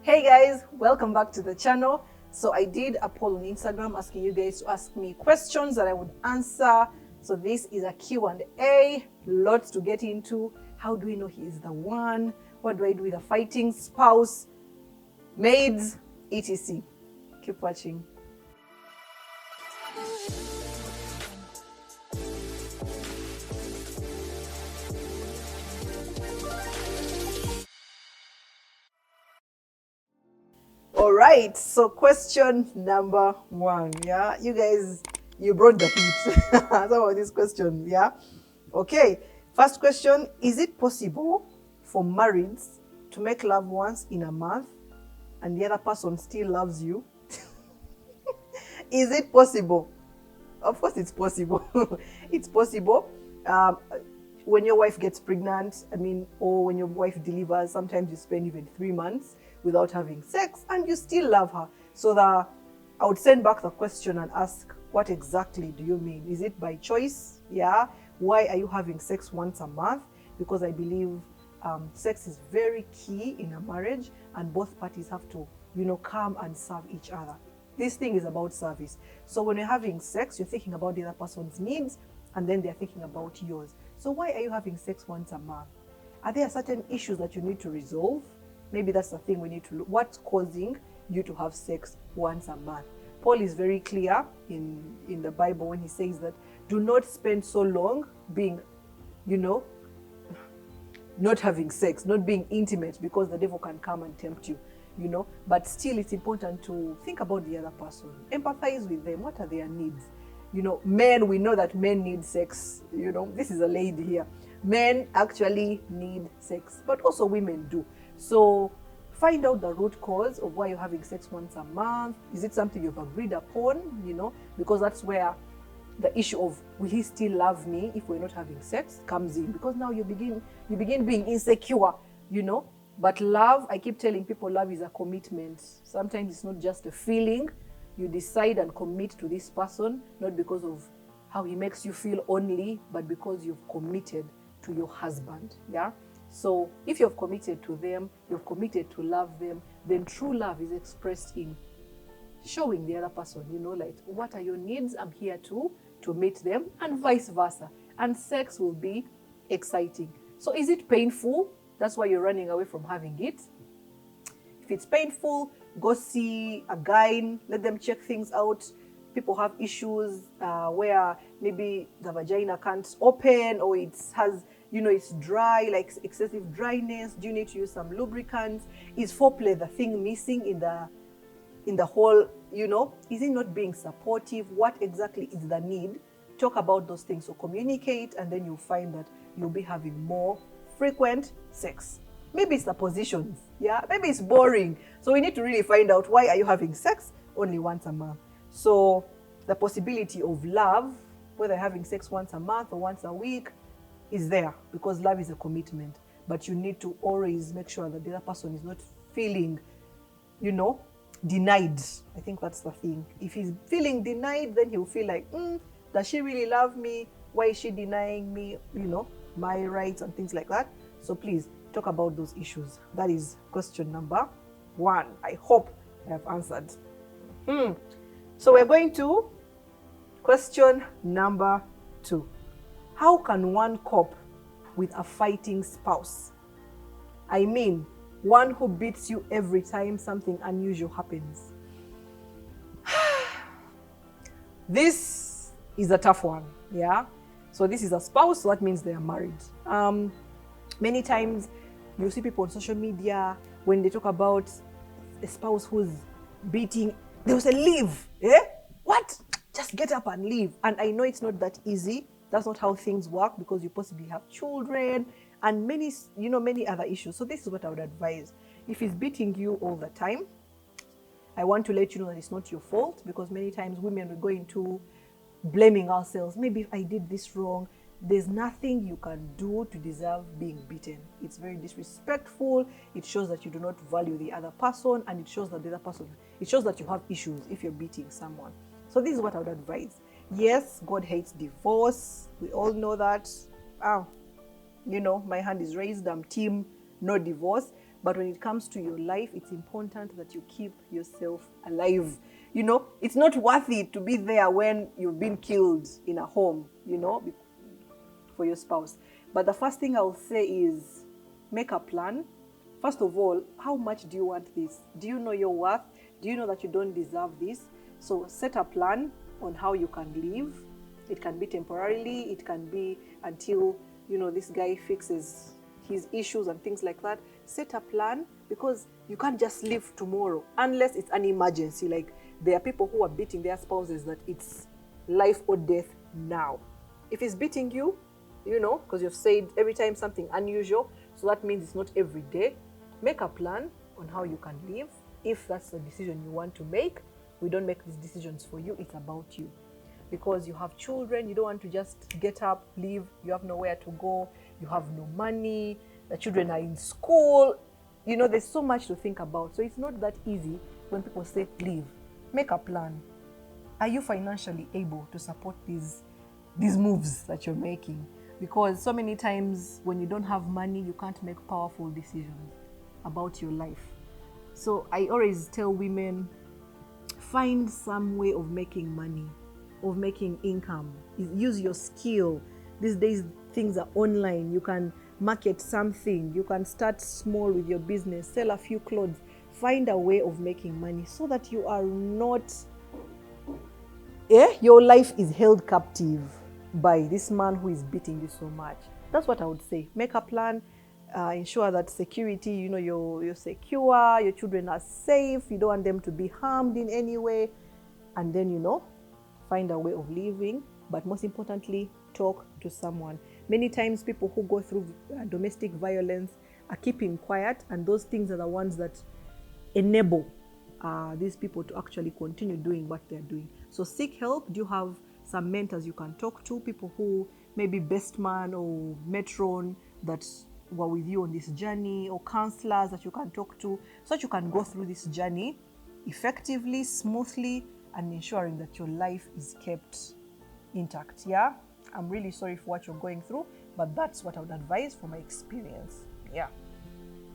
Hey guys, welcome back to the channel. So I did a poll on Instagram asking you guys to ask me questions that I would answer. So this is a Q&A, lots to get into. How do we know he is the one? What do I do with a fighting spouse, maids, etc. Keep watching. All right, so question number 1. Yeah, you guys, you brought the heat. Some of these questions, yeah. Okay, first question: is it possible for marrieds to make love once in a month and the other person still loves you? Is it possible? Of course, it's possible. It's possible. When your wife gets pregnant, or when your wife delivers, sometimes you spend even 3 months without having sex and you still love her. So I would send back the question and ask, what exactly do you mean? Is it by choice? Yeah. Why are you having sex once a month? Because I believe sex is very key in a marriage, and both parties have to, come and serve each other. This thing is about service. So when you're having sex, you're thinking about the other person's needs, and then they're thinking about yours. So why are you having sex once a month? Are there certain issues that you need to resolve? Maybe that's the thing we need to look. What's causing you to have sex once a month? Paul is very clear in the Bible when he says that do not spend so long being, not having sex, not being intimate, because the devil can come and tempt you, But still, it's important to think about the other person, empathize with them. What are their needs? Men, we know that men need sex. This is a lady here. Men actually need sex, but also women do. So find out the root cause of why you're having sex once a month. Is it something you've agreed upon? Because that's where the issue of will he still love me if we're not having sex comes in, because now you begin being insecure, But love, I keep telling people, love is a commitment. Sometimes it's not just a feeling. You decide and commit to this person, not because of how he makes you feel only, but because you've committed to your husband. Yeah. So if you've committed to them, you've committed to love them, then true love is expressed in showing the other person, like, what are your needs? I'm here to meet them, and vice versa. And sex will be exciting. So is it painful? That's why you're running away from having it. If it's painful, go see a guy, let them check things out. People have issues where maybe the vagina can't open, or it has, it's dry, like excessive dryness. Do you need to use some lubricants? Is foreplay the thing missing in the whole, Is it not being supportive? What exactly is the need? Talk about those things. So communicate, and then you'll find that you'll be having more frequent sex. Maybe it's the positions, yeah? Maybe it's boring. So we need to really find out, why are you having sex only once a month? So the possibility of love, whether you're having sex once a month or once a week, is there, because love is a commitment. But you need to always make sure that the other person is not feeling, denied. I think that's the thing. If he's feeling denied, then he'll feel like, does she really love me? Why is she denying me, my rights and things like that? So please talk about those issues. That is question number 1. I hope I have answered. So we're going to question number 2. How can one cope with a fighting spouse? I mean, one who beats you every time something unusual happens. This is a tough one, yeah? So this is a spouse, so that means they are married. Many times you see people on social media, when they talk about a spouse who's beating, they'll say, leave. What? Just get up and leave. And I know it's not that easy. That's not how things work, because you possibly have children and many other issues. So this is what I would advise. If he's beating you all the time, I want to let you know that it's not your fault, because many times women will go into blaming ourselves. Maybe if I did this wrong. There's nothing you can do to deserve being beaten. It's very disrespectful. It shows that you do not value the other person, and it shows that it shows that you have issues if you're beating someone. So this is what I would advise. Yes, God hates divorce. We all know that. My hand is raised. I'm team no divorce. But when it comes to your life, it's important that you keep yourself alive. You know, it's not worth it to be there when you've been killed in a home, you know, for your spouse. But the first thing I'll say is make a plan. First of all, how much do you want this? Do you know your worth? Do you know that you don't deserve this? So set a plan on how you can live. It can be temporarily, it can be until, you know, this guy fixes his issues and things like that. Set a plan, because you can't just live tomorrow unless it's an emergency. Like, there are people who are beating their spouses that it's life or death now. If he's beating you, you know, because you've said every time something unusual, so that means it's not every day. Make a plan on how you can live. If that's the decision you want to make, we don't make these decisions for you, it's about you. Because you have children, you don't want to just get up, leave, you have nowhere to go, you have no money, the children are in school, you know, there's so much to think about. So it's not that easy when people say leave. Make a plan. Are you financially able to support these moves that you're making? Because so many times when you don't have money, you can't make powerful decisions about your life. So I always tell women, find some way of making money, of making income. Use your skill. These days things are online. You can market something. You can start small with your business, sell a few clothes. Find a way of making money so that you are not, your life is held captive by this man who is beating you so much. That's what I would say. Make a plan. Ensure that security, you know, you're secure, your children are safe, you don't want them to be harmed in any way. And then, you know, find a way of living. But most importantly, talk to someone. Many times people who go through domestic violence are keeping quiet, and those things are the ones that enable these people to actually continue doing what they're doing. So seek help. Do you have some mentors you can talk to, people who maybe best man or matron that were with you on this journey, or counselors that you can talk to, so that you can go through this journey effectively, smoothly, and ensuring that your life is kept intact. Yeah, I'm really sorry for what you're going through, but that's what I would advise from my experience. Yeah.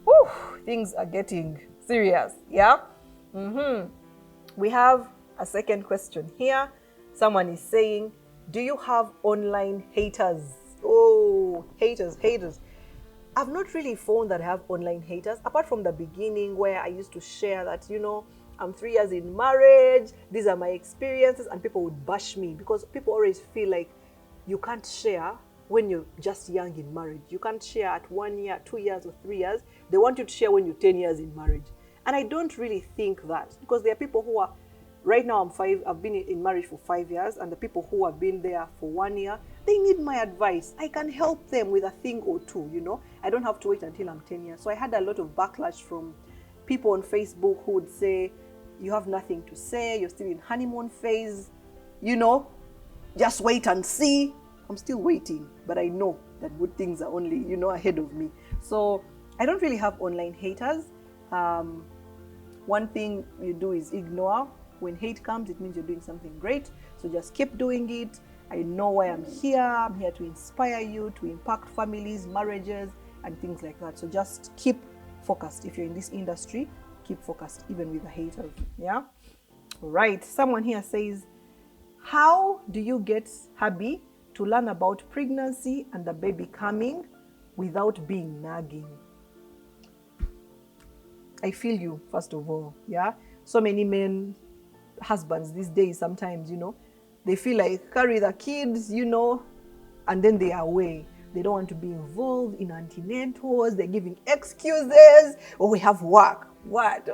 Whew, things are getting serious. Yeah. We have a second question here. Someone is saying, do you have online haters? Oh, haters. I've not really found that I have online haters, apart from the beginning where I used to share that, you know, I'm 3 years in marriage, these are my experiences, and people would bash me because people always feel like you can't share when you're just young in marriage. You can't share at 1 year, 2 years, or 3 years. They want you to share when you're 10 years in marriage. And I don't really think that, because there are people who are, right now I've been in marriage for 5 years, and the people who have been there for 1 year, they need my advice. I can help them with a thing or two, you know. I don't have to wait until I'm 10 years. So I had a lot of backlash from people on Facebook who would say, you have nothing to say, you're still in honeymoon phase, you know, just wait and see. I'm still waiting, but I know that good things are only, you know, ahead of me. So I don't really have online haters. One thing you do is ignore. When hate comes, it means you're doing something great. So just keep doing it. I know why I'm here. I'm here to inspire you, to impact families, marriages, and things like that. So just keep focused. If you're in this industry, keep focused, even with the haters. Yeah? All right. Someone here says, how do you get hubby to learn about pregnancy and the baby coming without being nagging? I feel you, first of all. Yeah? So many men, husbands these days, sometimes, you know, they feel like carry the kids, you know, and then they are away. They don't want to be involved in antenatals. They're giving excuses. Oh, we have work. What?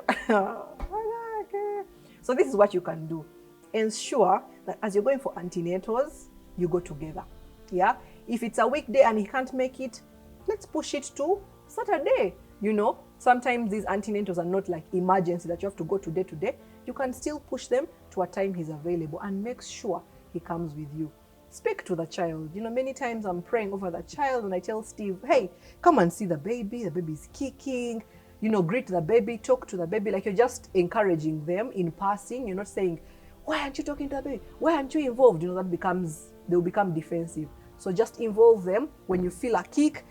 So this is what you can do. Ensure that as you're going for antenatals, you go together. Yeah? If it's a weekday and he can't make it, let's push it to Saturday. You know, sometimes these antenatals are not like emergency that you have to go today. You can still push them to a time he's available, and make sure he comes with you. Speak to the child. You know, many times I'm praying over the child and I tell Steve, hey, come and see the baby. The baby's kicking. You know, greet the baby, talk to the baby. Like, you're just encouraging them in passing. You're not saying, why aren't you talking to the baby? Why aren't you involved? You know, they'll become defensive. So just involve them. When you feel a kick,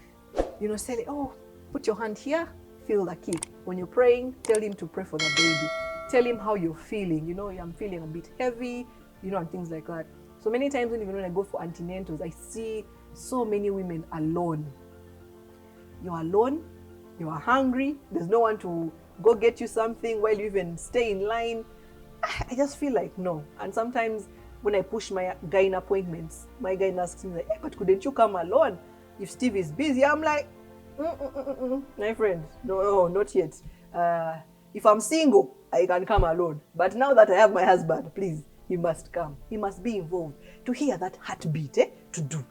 you know, say, oh, put your hand here. feel the key. When you're praying, tell him to pray for the baby. Tell him how you're feeling. I'm feeling a bit heavy, and things like that. So many times when I go for antenatals, I see so many women alone. You're alone, you are hungry, there's no one to go get you something while you even stay in line. I just feel like no. And sometimes when I push my gynae appointments, my gynae asks me like, hey, but couldn't you come alone? If Steve is busy, I'm like, my friend, no, not yet. If I'm single, I can come alone. But now that I have my husband, please, he must come. He must be involved to hear that heartbeat, to do.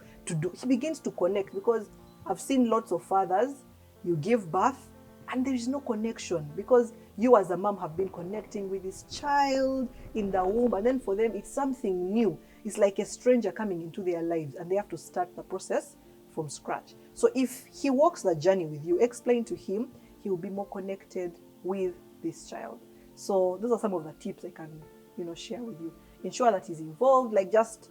He begins to connect, because I've seen lots of fathers, you give birth and there is no connection, because you as a mom have been connecting with this child in the womb, and then for them it's something new. It's like a stranger coming into their lives and they have to start the process from scratch. So if he walks the journey with you, explain to him, he will be more connected with this child. So those are some of the tips I can, share with you. Ensure that he's involved, like just,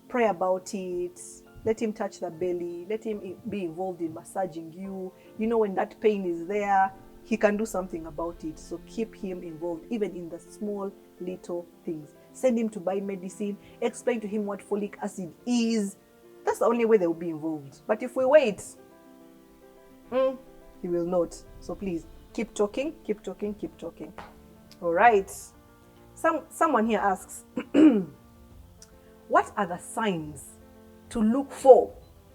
pray about it. Let him touch the belly. Let him be involved in massaging you. When that pain is there, he can do something about it. So keep him involved, even in the small, little things. Send him to buy medicine. Explain to him what folic acid is. That's the only way they will be involved. But if we wait, he will not. So please, keep talking, keep talking, keep talking. All right. Someone here asks, what are the signs to look for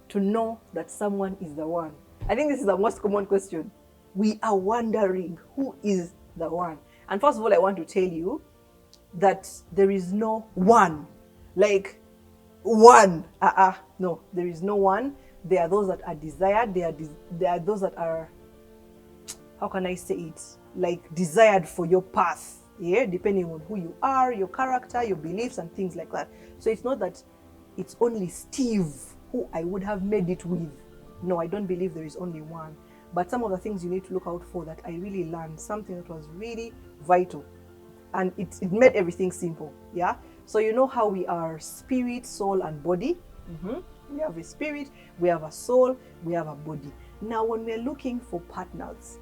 to know that someone is the one? I think this is the most common question. We are wondering who is the one. And first of all, I want to tell you that there is no one. Like one. No, there is no one. There are those that are desired. There are those that are, how can I say it? Like desired for your path. Yeah, depending on who you are, your character, your beliefs, and things like that. So it's not that it's only Steve who I would have made it with. No, I don't believe there is only one. But some of the things you need to look out for that I really learned, something that was really vital. And it made everything simple. Yeah. So you know how we are spirit, soul, and body. We have a spirit, we have a soul, we have a body. Now, when we're looking for partners,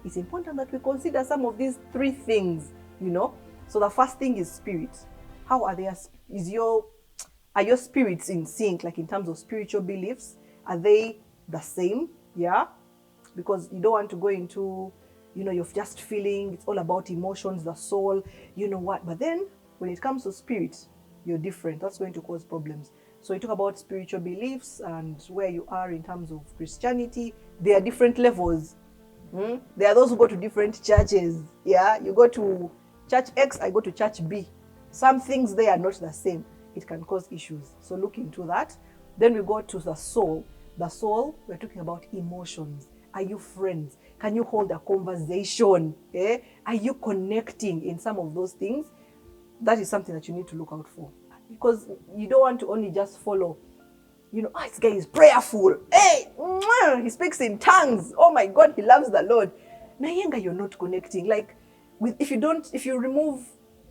it's important that we consider some of these three things, So the first thing is spirit. How are are your spirits in sync, like in terms of spiritual beliefs? Are they the same? Yeah. Because you don't want to go into, you're just feeling, it's all about emotions, the soul, what. But then when it comes to spirit, you're different. That's going to cause problems. So you talk about spiritual beliefs and where you are in terms of Christianity. There are different levels. There are those who go to different churches. Yeah, you go to church X, I go to church B. Some things they are not the same. It can cause issues. So look into that. Then we go to the soul. The soul, we're talking about emotions. Are you friends? Can you hold a conversation? Are you connecting in some of those things? That is something that you need to look out for. Because you don't want to only just follow, this guy is prayerful. Hey, he speaks in tongues. Oh my God, he loves the Lord. Nayenga, you're not connecting. Like, if you remove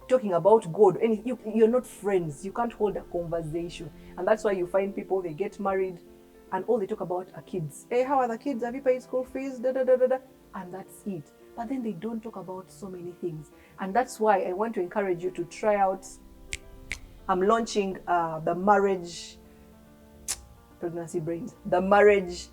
talking about God, and you're not friends, you can't hold a conversation. And that's why you find people, they get married, and all they talk about are kids. Hey, how are the kids? Have you paid school fees? And that's it. But then they don't talk about so many things. And that's why I want to encourage you to try out. I'm launching the marriage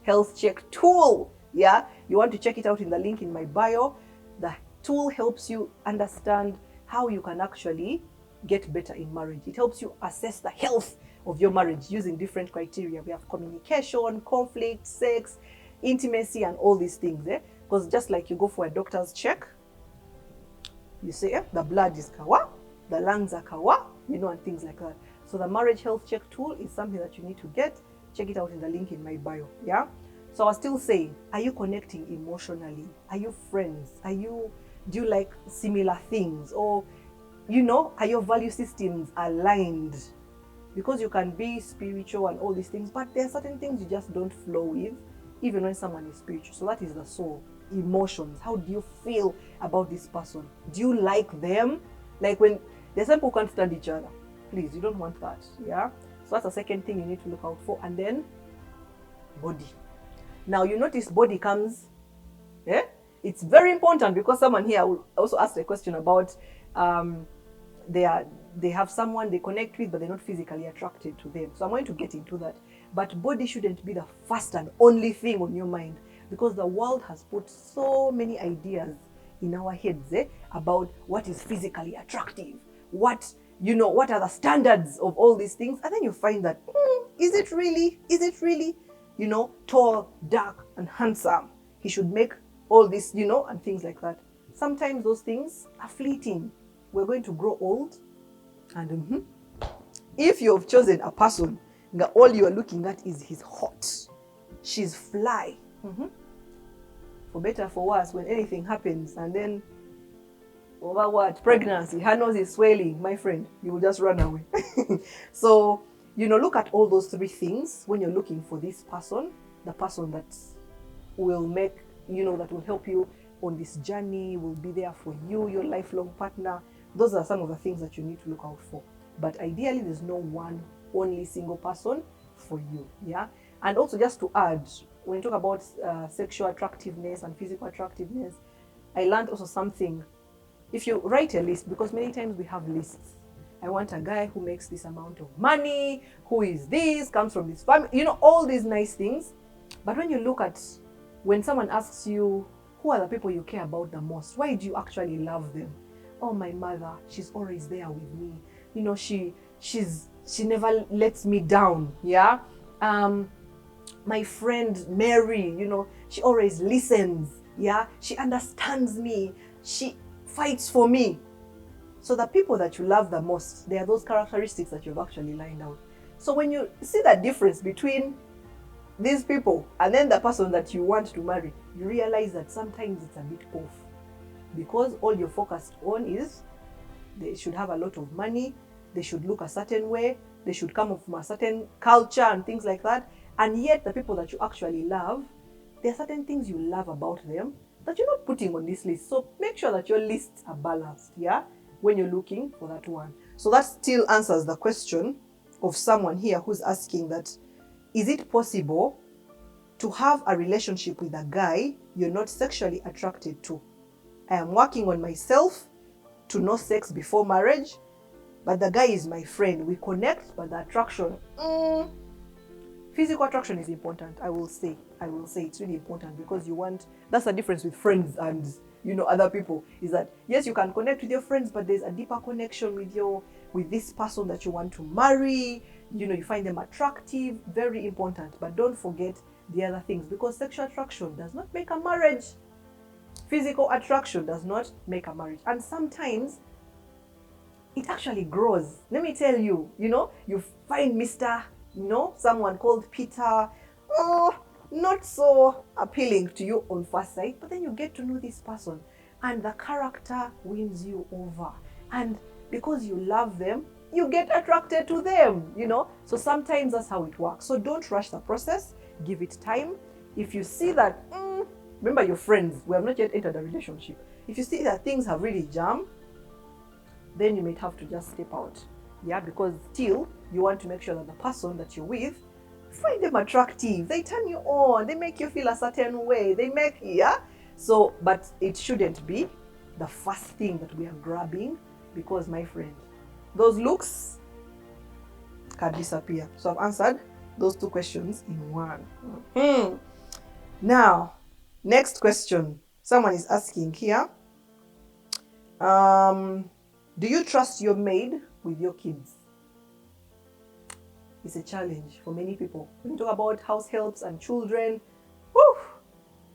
health check tool. Yeah, you want to check it out in the link in my bio. The tool helps you understand how you can actually get better in marriage. It helps you assess the health of your marriage using different criteria. We have communication, conflict, sex, intimacy, and all these things. Because just like you go for a doctor's check, you say the blood is kawa, the lungs are kawa, and things like that. So the marriage health check tool is something that you need to get. Check it out in the link in my bio. Yeah. So I was still saying, are you connecting emotionally? Are you friends? Do you like similar things? Or, are your value systems aligned? Because you can be spiritual and all these things, but there are certain things you just don't flow with, even when someone is spiritual. So that is the soul. Emotions. How do you feel about this person? Do you like them? Like when there's some people who can't stand each other. Please, you don't want that. Yeah. So that's the second thing you need to look out for. And then body. Now you notice body comes Yeah? It's very important because someone here will also ask a question about they have someone they connect with, but they're not physically attracted to them. So I'm going to get into that. But body shouldn't be the first and only thing on your mind, because the world has put so many ideas in our heads about what is physically attractive, what what are the standards of all these things, and then you find that is it really tall, dark, and handsome? He should make all this, and things like that. Sometimes those things are fleeting. We're going to grow old, and if you've chosen a person that all you are looking at is he's hot, she's fly, for better for worse, when anything happens and then over what pregnancy, her nose is swelling, my friend, you will just run away. So look at all those three things when you're looking for this person, the person that will make that will help you on this journey, will be there for you, your lifelong partner. Those are some of the things that you need to look out for. But ideally, there's no one only single person for you. Yeah. And also, just to add, when you talk about sexual attractiveness and physical attractiveness, I learned also something. If you write a list, because many times we have lists. I want a guy who makes this amount of money, who is this, comes from this family, all these nice things. But when you look at, when someone asks you, who are the people you care about the most? Why do you actually love them? Oh, my mother, she's always there with me. She never lets me down. Yeah. My friend Mary, she always listens. Yeah. She understands me. She fights for me. So the people that you love the most, they are those characteristics that you've actually lined out. So when you see that difference between these people and then the person that you want to marry, you realize that sometimes it's a bit off, because all you're focused on is they should have a lot of money, they should look a certain way, they should come from a certain culture and things like that. And yet the people that you actually love, there are certain things you love about them that you're not putting on this list. So make sure that your lists are balanced, yeah, when you're looking for that one. So that still answers the question of someone here who's asking that, is it possible to have a relationship with a guy you're not sexually attracted to? I am working on myself to know sex before marriage, but the guy is my friend. We connect, but the attraction, physical attraction is important. I will say it's really important, because that's the difference with friends and other people, is that yes, you can connect with your friends, but there's a deeper connection with this person that you want to marry. You find them attractive, very important. But don't forget the other things, because sexual attraction does not make a marriage. Physical attraction does not make a marriage. And sometimes it actually grows. Let me tell you, you find someone called Peter, not so appealing to you on first sight, but then you get to know this person and the character wins you over. And because you love them, you get attracted to them, So sometimes that's how it works. So don't rush the process. Give it time. If you see that, remember, your friends, we have not yet entered a relationship. If you see that things have really jammed, then you might have to just step out. Yeah, because still you want to make sure that the person that you're with, find them attractive. They turn you on. They make you feel a certain way. So, but it shouldn't be the first thing that we are grabbing, because, my friend, those looks can disappear. So I've answered those two questions in one. Now, next question. Someone is asking here, do you trust your maid with your kids? It's a challenge for many people. When we talk about house helps and children,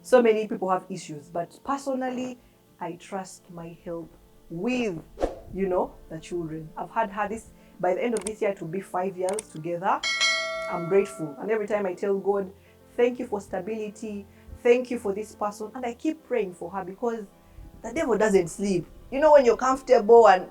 so many people have issues. But personally, I trust my help with, the children. I've had this, by the end of this year, to be 5 years together. I'm grateful. And every time I tell God, thank you for stability. Thank you for this person. And I keep praying for her, because the devil doesn't sleep. When you're comfortable and,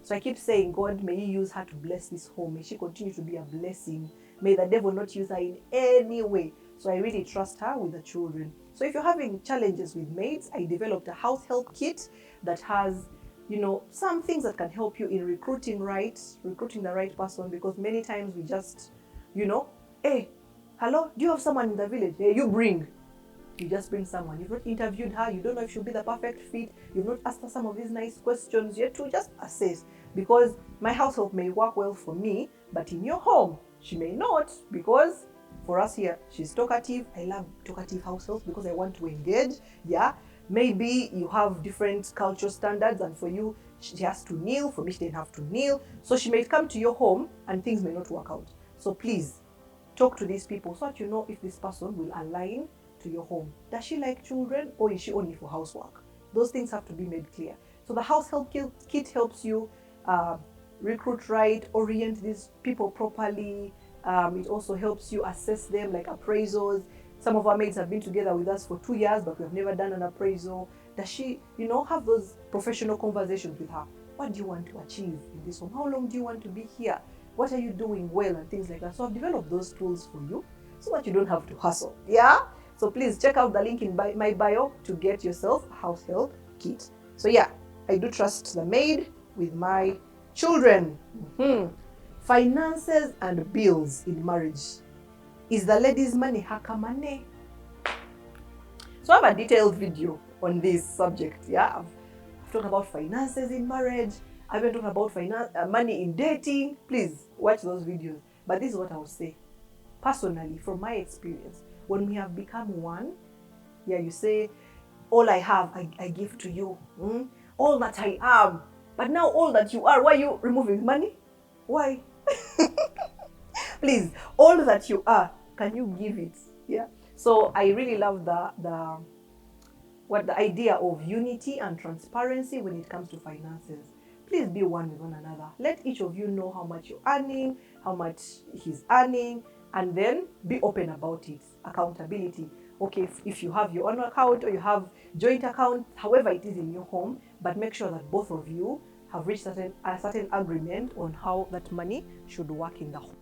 So I keep saying, God, may you use her to bless this home. May she continue to be a blessing. May the devil not use her in any way. So I really trust her with the children. So if you're having challenges with maids, I developed a house help kit that has, some things that can help you in recruiting the right person. Because many times we just, hey, hello, do you have someone in the village? Hey, you bring. You just bring someone. You've not interviewed her. You don't know if she'll be the perfect fit. You've not asked her some of these nice questions yet to just assess. Because my household may work well for me, but in your home, she may not. Because for us here, she's talkative. I love talkative households because I want to engage. Yeah. Maybe you have different cultural standards, and for you, she has to kneel. For me, she didn't have to kneel. So she may come to your home and things may not work out. So please, talk to these people so that you know if this person will align to your home. Does she like children, or is she only for housework? Those things have to be made clear. So the house help kit helps you recruit right, orient these people properly. It also helps you assess them, like appraisals. Some of our maids have been together with us for 2 years, but we have never done an appraisal. Does she, have those professional conversations with her? What do you want to achieve in this home? How long do you want to be here? What are you doing well, and things like that. So I've developed those tools for you so that you don't have to hustle. Yeah? So please check out the link in my bio to get yourself a house help kit. So yeah, I do trust the maid with my children. Finances and bills in marriage. Is the lady's money her money? So I have a detailed video on this subject. Yeah, I've talked about finances in marriage. I've been talking about money in dating. Please watch those videos. But this is what I will say. Personally, from my experience, when we have become one, yeah, you say, all I have, I give to you. All that I am. But now all that you are, why are you removing money? Why? Please, all that you are, can you give it? Yeah. So I really love the idea of unity and transparency when it comes to finances. Please be one with one another. Let each of you know how much you're earning, how much he's earning, and then be open about it. Accountability. Okay, if you have your own account or you have joint account, however it is in your home, but make sure that both of you have reached a certain agreement on how that money should work in the home.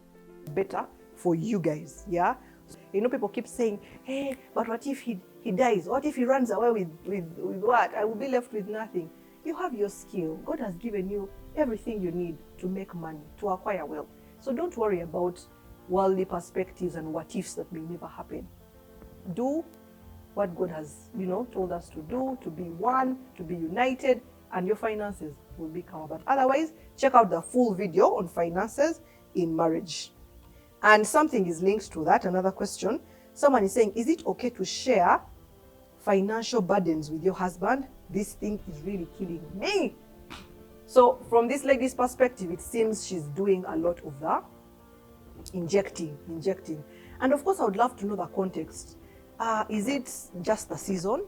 Better for you guys, yeah? People keep saying, hey, but what if he dies? What if he runs away with what? I will be left with nothing. You have your skill. God has given you everything you need to make money, to acquire wealth. So don't worry about worldly perspectives and what ifs that may never happen. Do what God has, told us to do, to be one, to be united, and your finances will be covered. But otherwise, check out the full video on finances in marriage. And something is linked to that, another question. Someone is saying, is it okay to share financial burdens with your husband? This thing is really killing me. So from this lady's perspective, it seems she's doing a lot of that. Injecting. And of course, I would love to know the context. Is it just the season?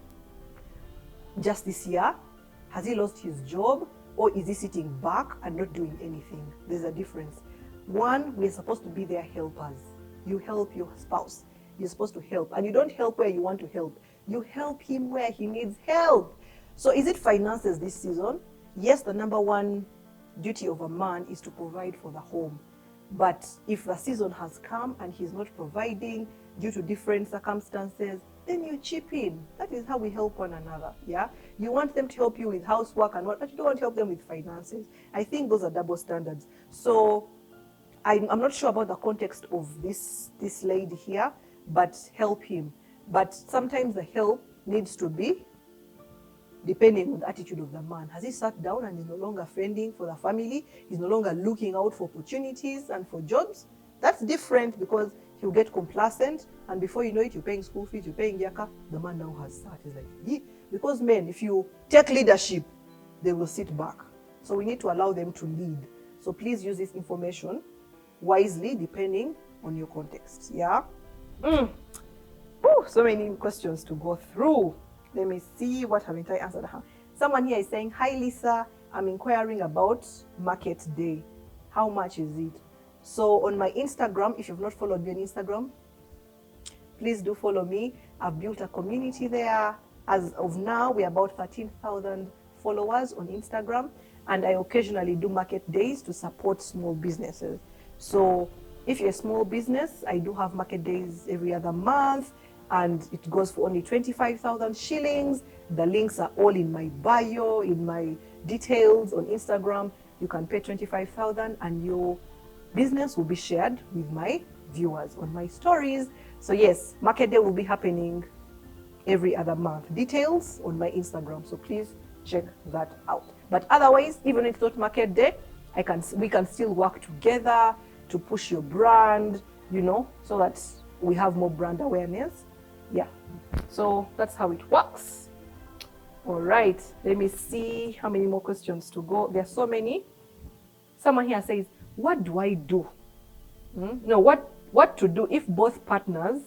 Just this year? Has he lost his job? Or is he sitting back and not doing anything? There's a difference. One, we're supposed to be their helpers. You help your spouse. You're supposed to help. And you don't help where you want to help. You help him where he needs help. So is it finances this season? Yes, the number one duty of a man is to provide for the home. But if the season has come and he's not providing due to different circumstances, then you chip in. That is how we help one another. Yeah, you want them to help you with housework and what, but you don't want to help them with finances. I think those are double standards. So I'm not sure about the context of this lady here, but help him. But sometimes the help needs to be depending on the attitude of the man. Has he sat down and is no longer fending for the family? He's no longer looking out for opportunities and for jobs? That's different, because he'll get complacent, and before you know it, you're paying school fees, you're paying yaka. The man now has sat. He's like, yeah. Because men, if you take leadership, they will sit back. So we need to allow them to lead. So please use this information wisely depending on your context. Yeah? Ooh, so many questions to go through. Let me see, what haven't I answered? Someone here is saying, hi Lisa, I'm inquiring about market day. How much is it? So on my Instagram, if you've not followed me on Instagram, please do follow me. I've built a community there. As of now, we're about 13,000 followers on Instagram, and I occasionally do market days to support small businesses. So if you're a small business, I do have market days every other month, and it goes for only 25,000 shillings. The links are all in my bio, in my details on Instagram. You can pay 25,000 and your business will be shared with my viewers on my stories. So yes, market day will be happening every other month. Details on my Instagram, so please check that out. But otherwise, even if it's not market day, we can still work together to push your brand, you know, so that we have more brand awareness. Yeah, so that's how it works. All right, let me see how many more questions to go. There are so many. Someone here says, what do I do? No, what to do if both partners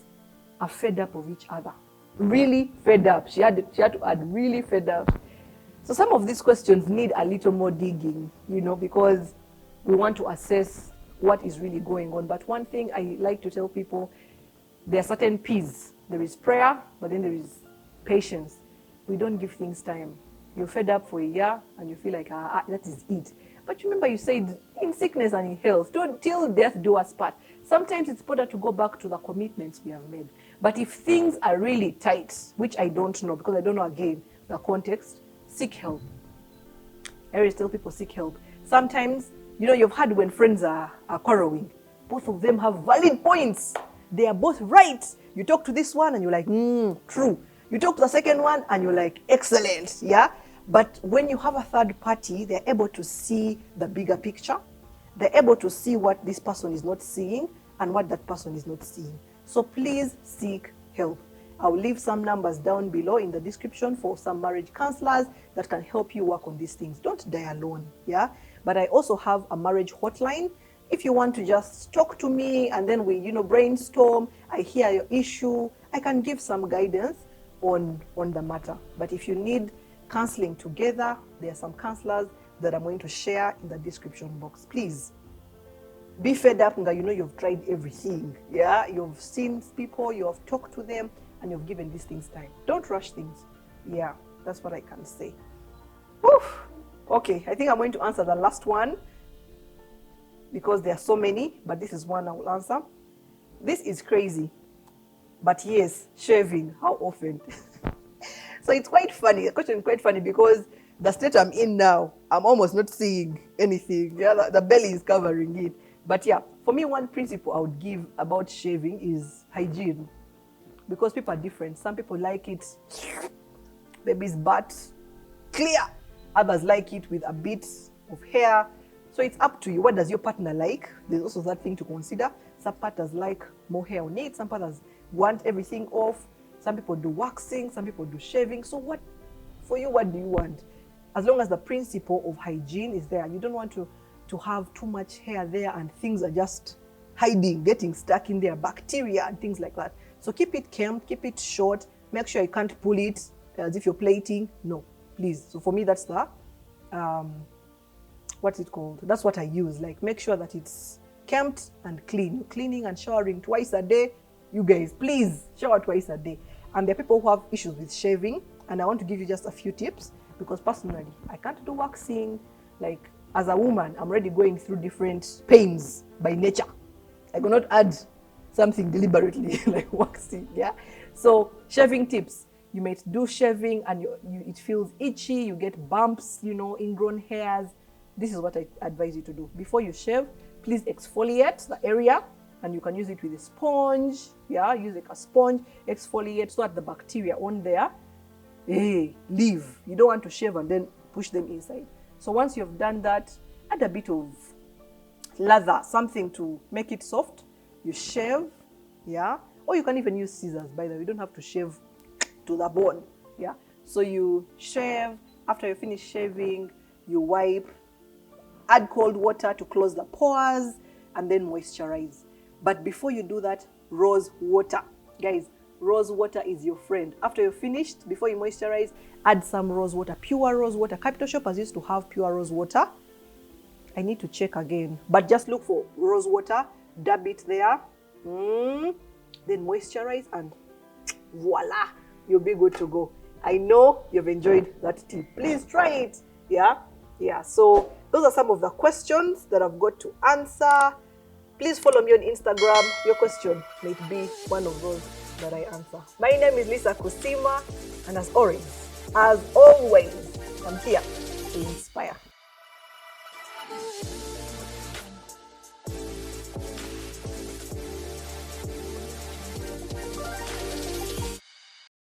are fed up of each other? Really fed up. She had to add really fed up. So some of these questions need a little more digging, you know, because we want to assess what is really going on. But one thing I like to tell people, there are certain P's. There is prayer, but then there is patience. We don't give things time. You're fed up for a year and you feel like, that is it. But remember you said, in sickness and in health, till death do us part. Sometimes it's better to go back to the commitments we have made. But if things are really tight, which I don't know, because I don't know, again, the context, seek help. I always tell people, seek help. Sometimes, you know, you've had when friends are quarreling. Both of them have valid points. They are both right. You talk to this one and you're like, true. You talk to the second one and you're like, excellent, yeah? But when you have a third party, they're able to see the bigger picture. They're able to see what this person is not seeing and what that person is not seeing. So please seek help. I'll leave some numbers down below in the description for some marriage counselors that can help you work on these things. Don't die alone, yeah? But I also have a marriage hotline. If you want to just talk to me and then we, you know, brainstorm, I hear your issue, I can give some guidance on the matter. But if you need counseling together, there are some counselors that I'm going to share in the description box. Please be fed up that you know you've tried everything. Yeah, you've seen people, you have talked to them, and you've given these things time. Don't rush things. Yeah, that's what I can say. Oof. Okay, I think I'm going to answer the last one because there are so many, but this is one I will answer. This is crazy. But yes, shaving, how often? So it's quite funny. The question is quite funny because the state I'm in now, I'm almost not seeing anything. Yeah, the belly is covering it. But yeah, for me, one principle I would give about shaving is hygiene. Because people are different. Some people like it, baby's butt, clear. Others like it with a bit of hair. So it's up to you. What does your partner like? There's also that thing to consider. Some partners like more hair on it. Some partners want everything off. Some people do waxing. Some people do shaving. So what, for you, what do you want? As long as the principle of hygiene is there. You don't want to have too much hair there and things are just hiding, getting stuck in there, bacteria and things like that. So keep it kempt, keep it short. Make sure you can't pull it as if you're plating. No, please. So for me, that's the, what's it called? That's what I use. Like, make sure that it's kempt and clean. You're cleaning and showering twice a day. You guys, please shower twice a day. And there are people who have issues with shaving. And I want to give you just a few tips because personally, I can't do waxing. Like, as a woman, I'm already going through different pains by nature. I cannot add something deliberately like waxing, yeah? So shaving tips. You might do shaving and it feels itchy, you get bumps, you know, ingrown hairs. This is what I advise you to do. Before you shave, please exfoliate the area and you can use it with a sponge, yeah? Use like a sponge, exfoliate so that the bacteria on there, leave. You don't want to shave and then push them inside. So once you've done that, add a bit of lather, something to make it soft. You shave, yeah? Or you can even use scissors, by the way. You don't have to shave to the bone, yeah? So you shave. After you finish shaving, you wipe, add cold water to close the pores, and then moisturize. But before you do that, rose water. Guys, rose water is your friend. After you're finished, before you moisturize, add some rose water, pure rose water. Capital Shoppers used to have pure rose water. I need to check again, but just look for rose water, dab it there, then moisturize, and voila, you'll be good to go. I know you've enjoyed that tip. Please try it. Yeah. So those are some of the questions that I've got to answer. Please follow me on Instagram. Your question might be one of those that I answer. My name is Lisa Kusiima, and as always, I'm here to inspire.